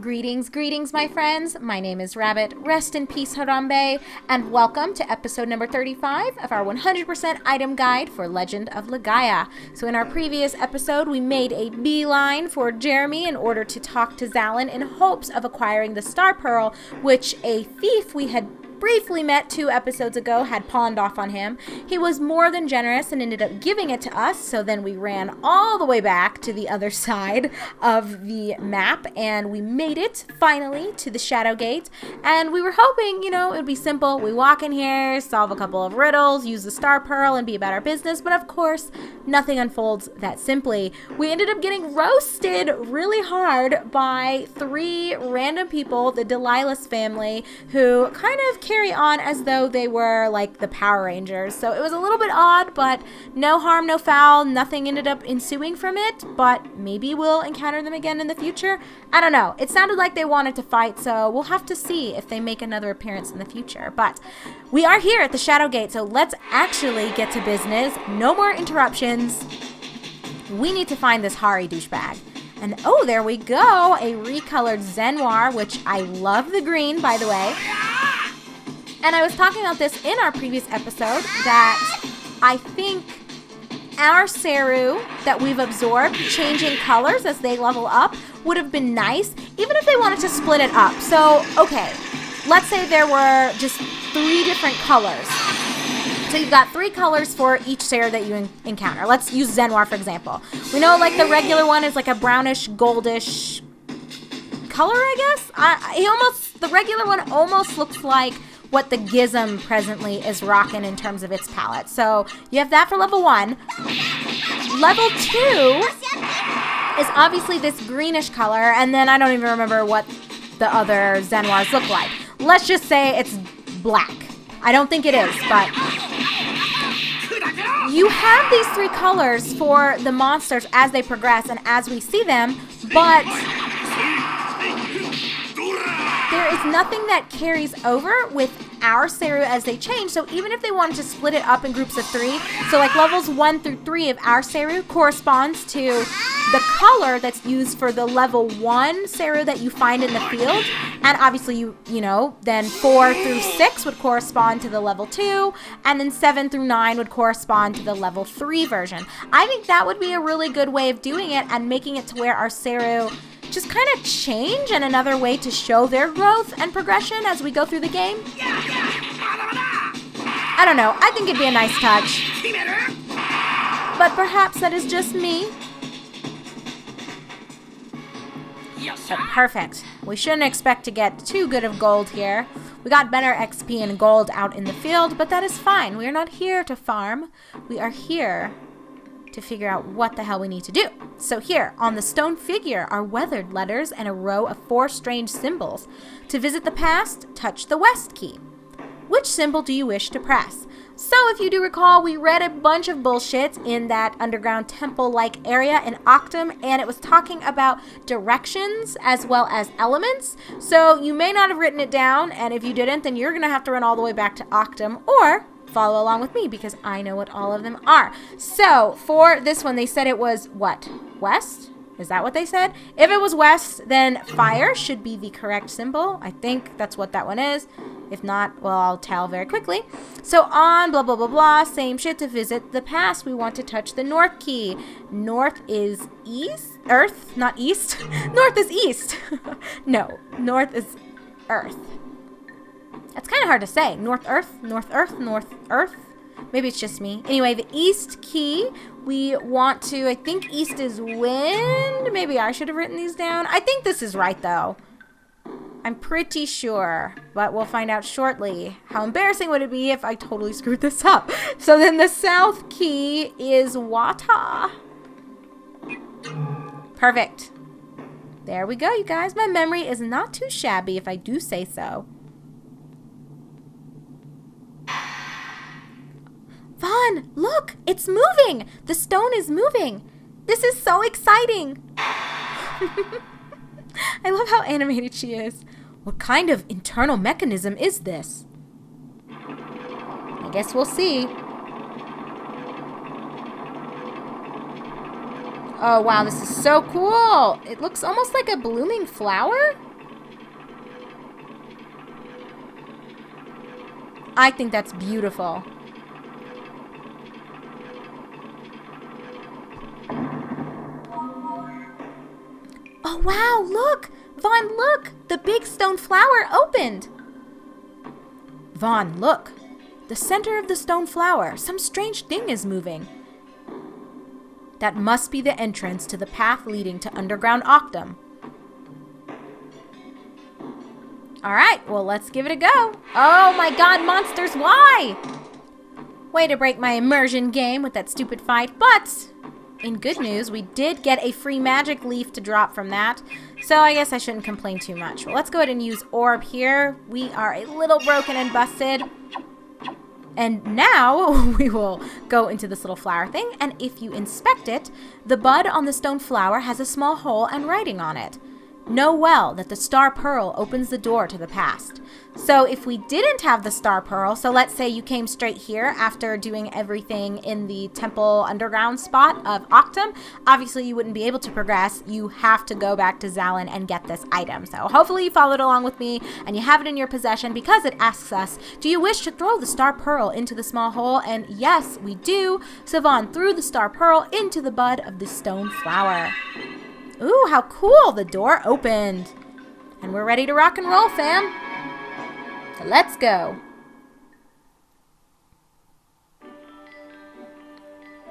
Greetings, my friends. My name is Rabbit. Rest in peace, Harambe, and welcome to episode number 35 of our 100% item guide for Legend of Legaia. So in our previous episode, we made a beeline for Jeremy in order to talk to Zalin in hopes of acquiring the Star Pearl, which a thief we had briefly met 2 episodes ago had pawned off on him. He was more than generous and ended up giving it to us, so then we ran all the way back to the other side of the map, and we made it, finally, to the Shadow Gate, and we were hoping, it would be simple. We walk in here, solve a couple of riddles, use the Star Pearl, and be about our business, but of course, nothing unfolds that simply. We ended up getting roasted really hard by 3 random people, the Delilah's family, who kind of carry on as though they were like the Power Rangers. So it was a little bit odd, but no harm, no foul. Nothing ended up ensuing from it, but maybe we'll encounter them again in the future. I don't know. It sounded like they wanted to fight, so we'll have to see if they make another appearance in the future. But we are here at the Shadow Gate, so let's actually get to business. No more interruptions. We need to find this Hari douchebag. And oh, there we go. A recolored Zenoir, which I love the green, by the way. And I was talking about this in our previous episode that I think our seru that we've absorbed changing colors as they level up would have been nice, even if they wanted to split it up. So, okay, let's say there were just 3 different colors. So you've got 3 colors for each seru that you encounter. Let's use Zenoir, for example. We know like the regular one is like a brownish, goldish color, I guess. The regular one almost looks like what the Gizm presently is rocking in terms of its palette. So you have that for level 1. Level 2 is obviously this greenish color, and then I don't even remember what the other Zenoirs look like. Let's just say it's black. I don't think it is, but you have these 3 colors for the monsters as they progress and as we see them, but there is nothing that carries over with our seru as they change. So even if they wanted to split it up in groups of 3, so like levels 1 through 3 of our seru corresponds to the color that's used for the level 1 seru that you find in the field. And obviously, then 4 through 6 would correspond to the level 2, and then 7 through 9 would correspond to the level 3 version. I think that would be a really good way of doing it and making it to where our seru just kind of change, and another way to show their growth and progression as we go through the game. I don't know. I think it'd be a nice touch. But perhaps that is just me. But perfect. We shouldn't expect to get too good of gold here. We got better XP and gold out in the field, but that is fine. We are not here to farm. We are here to figure out what the hell we need to do. So here, on the stone figure, are weathered letters and a row of 4 strange symbols. To visit the past, touch the West key. Which symbol do you wish to press? So if you do recall, we read a bunch of bullshit in that underground temple-like area in Octam, and it was talking about directions as well as elements. So you may not have written it down, and if you didn't, then you're going to have to run all the way back to Octam, or follow along with me because I know what all of them are. So for this one, they said it was what? West? Is that what they said? If it was west, then fire should be the correct symbol. I think that's what that one is. If not, well, I'll tell very quickly. So on blah, blah, blah, blah, same shit. To visit the past, we want to touch the north key. North is east? Earth, not east. North is east. No, north is earth. That's kind of hard to say. North Earth, North Earth, North Earth. Maybe it's just me. Anyway, the east key, we want to, I think east is wind. Maybe I should have written these down. I think this is right, though. I'm pretty sure, but we'll find out shortly. How embarrassing would it be if I totally screwed this up? So then the south key is Wata. Perfect. There we go, you guys. My memory is not too shabby, if I do say so. Vaughn, look, it's moving. The stone is moving. This is so exciting. I love how animated she is. What kind of internal mechanism is this? I guess we'll see. Oh, wow, this is so cool. It looks almost like a blooming flower. I think that's beautiful. Oh, wow, look! Vaughn, look! The big stone flower opened! Vaughn, look! The center of the stone flower. Some strange thing is moving. That must be the entrance to the path leading to underground Octam. Alright, well, let's give it a go. Oh my god, monsters, why? Way to break my immersion game with that stupid fight, but in good news, we did get a free magic leaf to drop from that, so I guess I shouldn't complain too much. Well, let's go ahead and use orb here. We are a little broken and busted. And now we will go into this little flower thing, and if you inspect it, the bud on the stone flower has a small hole and writing on it. Know well that the star pearl opens the door to the past. So if we didn't have the star pearl, so let's say you came straight here after doing everything in the temple underground spot of Octam, obviously you wouldn't be able to progress. You have to go back to Zalin and get this item. So hopefully you followed along with me and you have it in your possession, because it asks us, do you wish to throw the star pearl into the small hole? And yes, we do. So Vaughn threw the star pearl into the bud of the stone flower. Ooh, how cool! The door opened. And we're ready to rock and roll, fam. So let's go.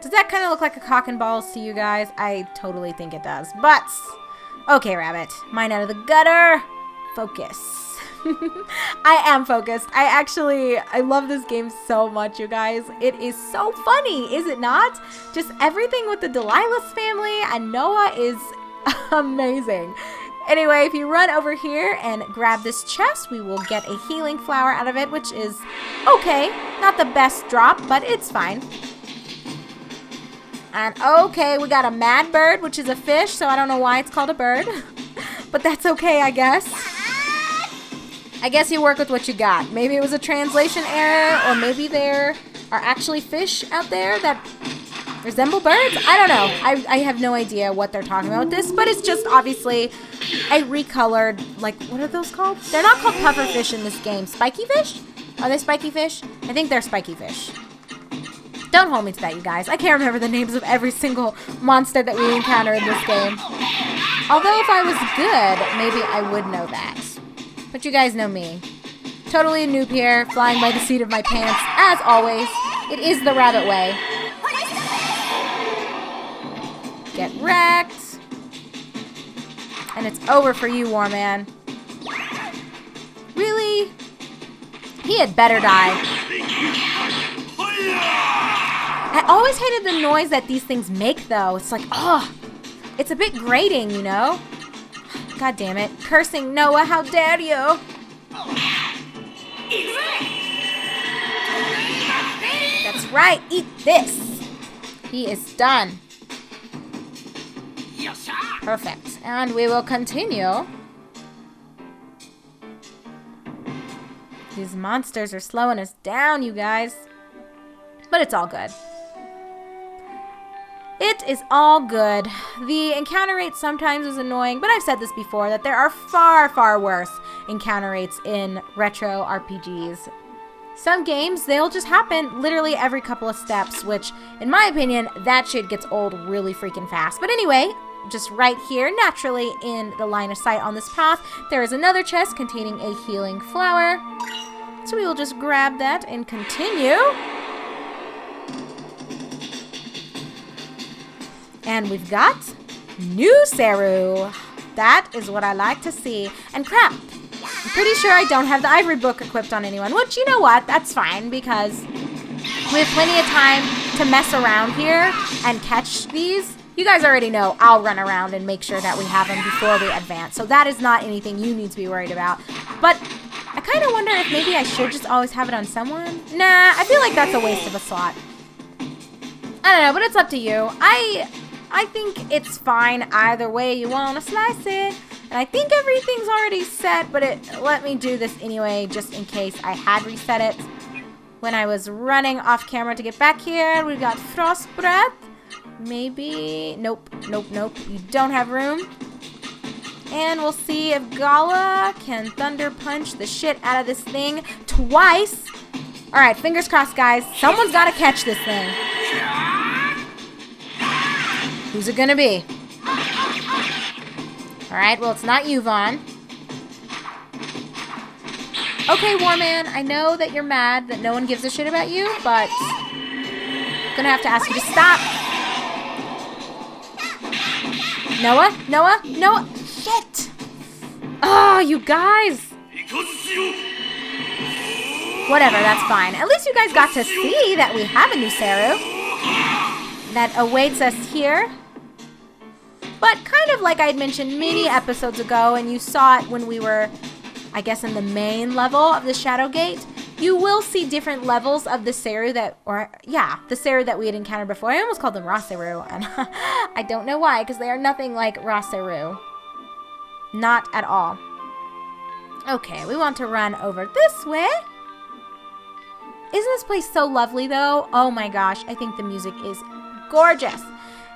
Does that kind of look like a cock and balls to you guys? I totally think it does. But, okay, Rabbit. Mine out of the gutter. Focus. I am focused. I love this game so much, you guys. It is so funny, is it not? Just everything with the Delilah's family and Noah is amazing. Anyway, if you run over here and grab this chest, we will get a healing flower out of it, which is okay. Not the best drop, but it's fine. And okay, we got a mad bird, which is a fish, so I don't know why it's called a bird. But that's okay, I guess. I guess you work with what you got. Maybe it was a translation error, or maybe there are actually fish out there that resemble birds? I don't know. I have no idea what they're talking about with this, but it's just obviously a recolored, like, what are those called? They're not called puffer fish in this game. Spiky fish? Are they spiky fish? I think they're spiky fish. Don't hold me to that, you guys. I can't remember the names of every single monster that we encounter in this game. Although if I was good, maybe I would know that. But you guys know me. Totally a noob here, flying by the seat of my pants, as always. It is the rabbit way. Get wrecked. And it's over for you, Warman. Really? He had better die. I always hated the noise that these things make, though. It's like, oh, it's a bit grating, you know? God damn it. Cursing Noah, how dare you? That's right, eat this. He is done. Perfect. And we will continue. These monsters are slowing us down, you guys. But it's all good. It is all good. The encounter rate sometimes is annoying, but I've said this before, that there are far, far worse encounter rates in retro RPGs. Some games, they'll just happen literally every couple of steps, which, in my opinion, that shit gets old really freaking fast. But anyway, just right here, naturally in the line of sight on this path, there is another chest containing a healing flower. So we will just grab that and continue. And we've got new seru. That is what I like to see. And crap, I'm pretty sure I don't have the ivory book equipped on anyone, which, you know what, that's fine, because we have plenty of time to mess around here and catch these. You guys already know I'll run around and make sure that we have them before we advance, so that is not anything you need to be worried about. But I kind of wonder if maybe I should just always have it on someone. Nah, I feel like that's a waste of a slot. I don't know, but it's up to you. I think it's fine either way you want to slice it. And I think everything's already set, but it let me do this anyway, just in case I had reset it when I was running off camera to get back here. We've got Frost Breath. Maybe. Nope, nope, nope. You don't have room. And we'll see if Gala can Thunder Punch the shit out of this thing twice. All right, fingers crossed, guys. Someone's got to catch this thing. Who's it gonna be? All right, well, it's not you, Vaughn. Okay, Warman, I know that you're mad that no one gives a shit about you, but I'm gonna have to ask you to stop. Noah? Noah? Noah? Shit! Oh, you guys! Whatever, that's fine. At least you guys got to see that we have a new seru that awaits us here. But kind of like I had mentioned many episodes ago, and you saw it when we were, I guess, in the main level of the Shadow Gate, you will see different levels of the seru that, the seru that we had encountered before. I almost called them raw seru, and I don't know why, because they are nothing like raw seru. Not at all. Okay, we want to run over this way. Isn't this place so lovely, though? Oh my gosh, I think the music is gorgeous.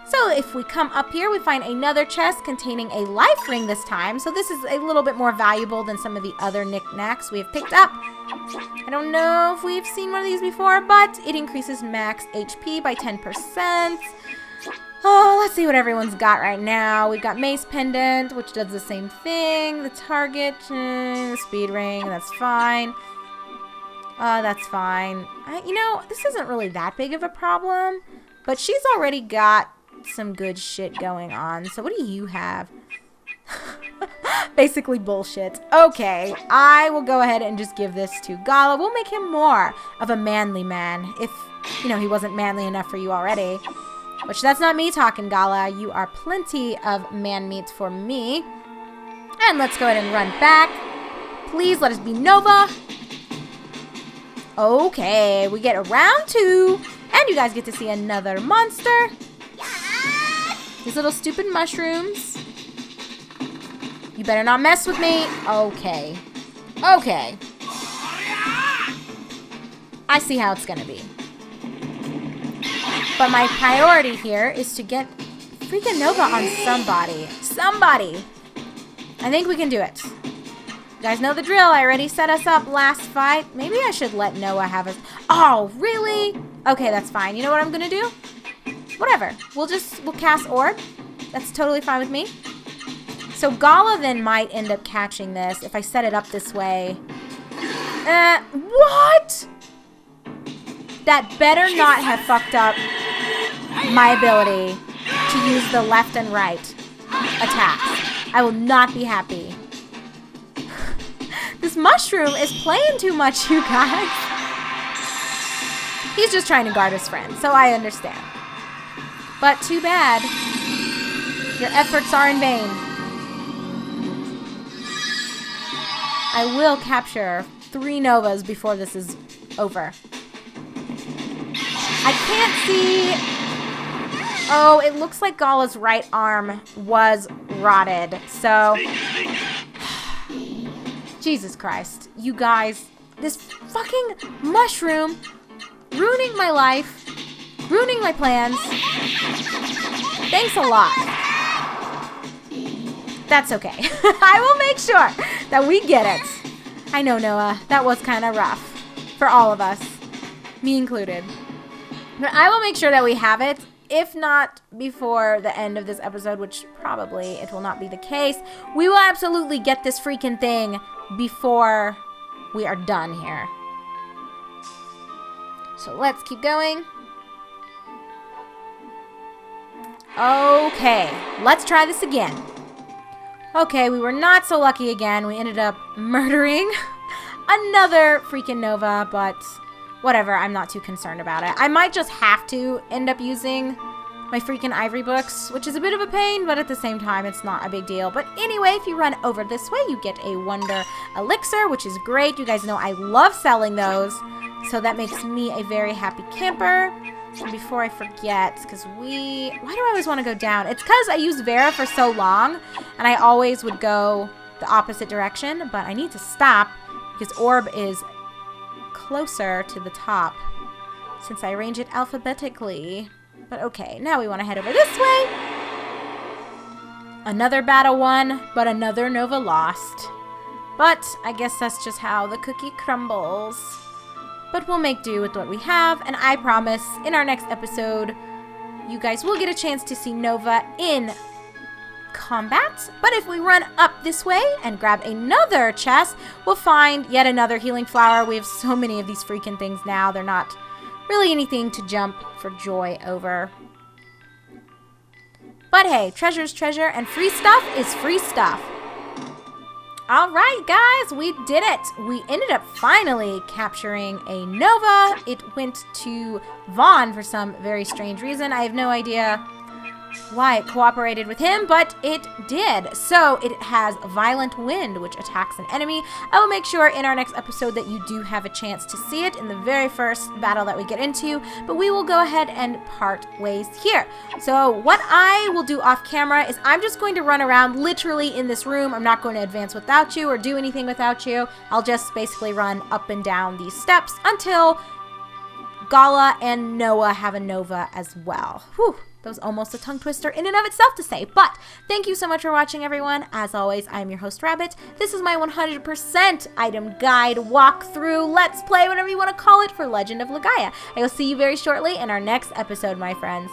So if we come up here, we find another chest containing a life ring this time. So this is a little bit more valuable than some of the other knickknacks we have picked up. I don't know if we've seen one of these before, but it increases max HP by 10%. Oh, let's see what everyone's got right now. We've got Mace Pendant, which does the same thing. The target, the speed ring, that's fine. That's fine. You know, this isn't really that big of a problem, but she's already got some good shit going on. So what do you have? Basically bullshit. Okay, I will go ahead and just give this to Gala. We'll make him more of a manly man if, you know, he wasn't manly enough for you already. Which, that's not me talking, Gala. You are plenty of man meat for me. And let's go ahead and run back. Please let us be Nova. Okay, we get a round 2. And you guys get to see another monster. These little stupid mushrooms. You better not mess with me. Okay. Okay. I see how it's gonna be. But my priority here is to get freaking Nova on somebody. Somebody! I think we can do it. You guys know the drill. I already set us up last fight. Maybe I should let Noah have us. Oh, really? Okay, that's fine. You know what I'm gonna do? Whatever. We'll cast Orb. That's totally fine with me. So Gala then might end up catching this if I set it up this way. What? That better not have fucked up my ability to use the left and right attacks. I will not be happy. This mushroom is playing too much, you guys. He's just trying to guard his friend, so I understand. But too bad. Your efforts are in vain. I will capture 3 Novas before this is over. I can't see... Oh, it looks like Gala's right arm was rotted. So... Jesus Christ. You guys. This fucking mushroom ruining my life. Ruining my plans. Thanks a lot. That's okay. I will make sure that we get it. I know, Noah. That was kind of rough. For all of us. Me included. But I will make sure that we have it. If not before the end of this episode, which probably it will not be the case, we will absolutely get this freaking thing before we are done here. So let's keep going. Okay, let's try this again. Okay, we were not so lucky again. We ended up murdering another freaking Nova, but whatever, I'm not too concerned about it. I might just have to end up using my freaking ivory books, which is a bit of a pain, but at the same time, it's not a big deal. But anyway, if you run over this way, you get a Wonder Elixir, which is great. You guys know I love selling those, so that makes me a very happy camper. And before I forget, because why do I always want to go down? It's because I used Vera for so long, and I always would go the opposite direction, but I need to stop because Orb is closer to the top since I arrange it alphabetically. But okay, now we want to head over this way. Another battle won, but another Nova lost. But I guess that's just how the cookie crumbles. but we'll make do with what we have, and I promise in our next episode, you guys will get a chance to see Nova in combat. But if we run up this way and grab another chest, we'll find yet another healing flower. We have so many of these freaking things now. They're not really anything to jump for joy over. But hey, treasure's treasure, and free stuff is free stuff. Alright guys, we did it. We ended up finally capturing a Nova. It went to Vaughn for some very strange reason. I have no idea why it cooperated with him, but it did. So it has violent wind, which attacks an enemy. I will make sure in our next episode that you do have a chance to see it in the very first battle that we get into, but we will go ahead and part ways here. So what I will do off camera is I'm just going to run around literally in this room. I'm not going to advance without you or do anything without you. I'll just basically run up and down these steps until Gala and Noah have a Nova as well. Whew. That was almost a tongue twister in and of itself to say. But thank you so much for watching, everyone. As always, I'm your host, Rabbit. This is my 100% item guide walkthrough, let's play, whatever you want to call it, for Legend of Legaia. I will see you very shortly in our next episode, my friends.